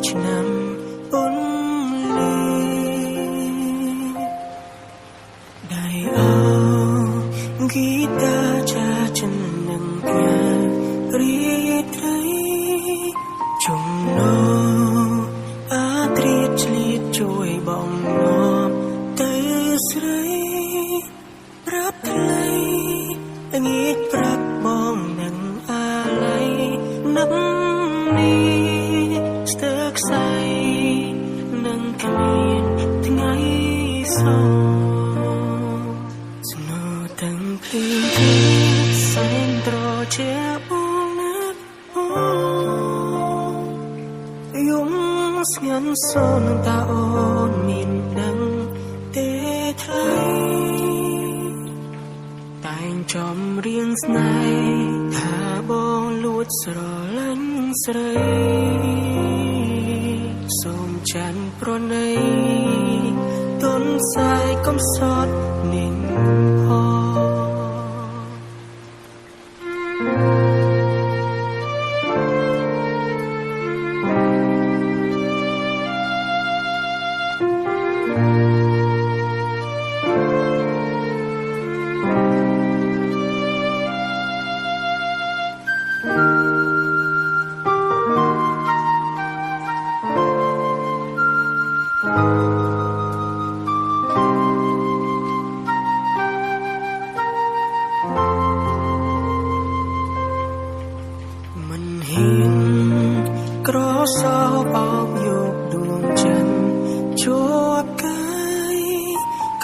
ឆ្នាំអនលីដៃអូហ្គីតាចាចិននឹងការីត្រីចំណោអាត្រៀតឆ្លៀតជួយបងនាំទៅស្រីប្រាប់ថ្លៃងាកប្រាប់បងនឹងអាឡ័យនឹកនេះស្ទើរខ្សែនឹងគ្មានថ្ងៃសោស្នូទាំងភ្លៀងសែនត្រជាបងណាស់យំស្ងាត់សូនតើអូនមានដឹងទេថ្លៃតែងចំរៀងស្នេហ៍ថាបងលួចស្រឡាញ់ស្រីសូមចាន់ប្រណីទុនខ្សែកំសត់នាងមិនហ៊ានក្រសោបោកយកដួងច័ន្ទជាប់កាយ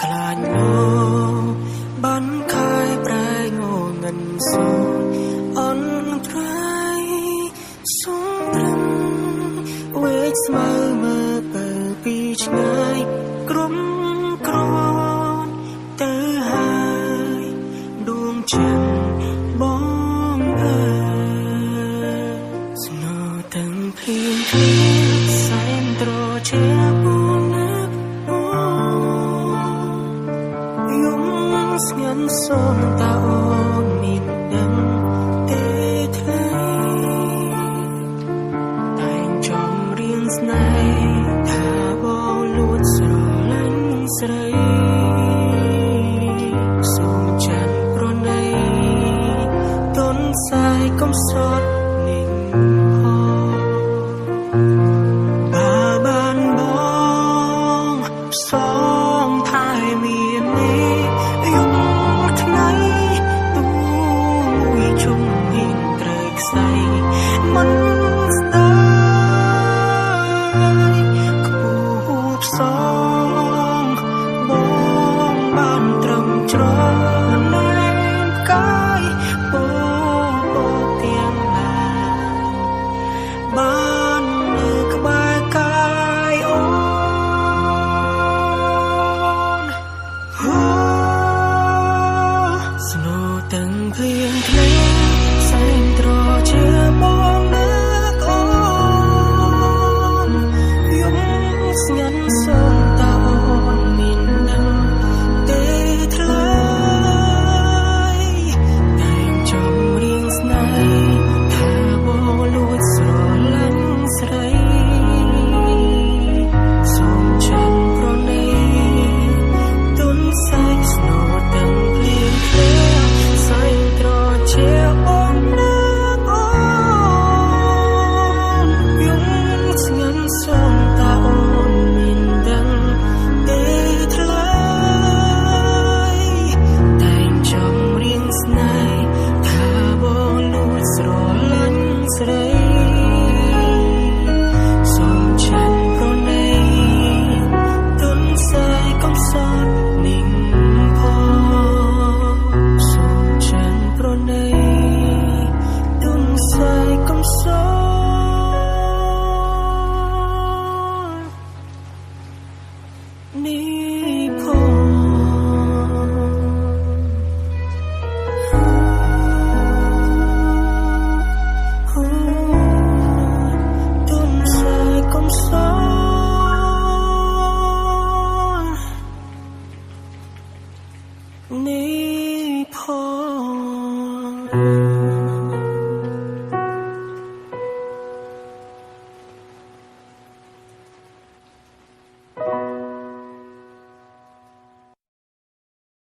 ខ្លាចលោកបានខាយប្រែងងិនសូនអន្តរាយសូមព្រឹងវេកស្មៅមើលទៅពីឆ្ងាយក្រុមក្រនទៅហើយដួងច័ន្ទបងអើយទាំងភ្លៀង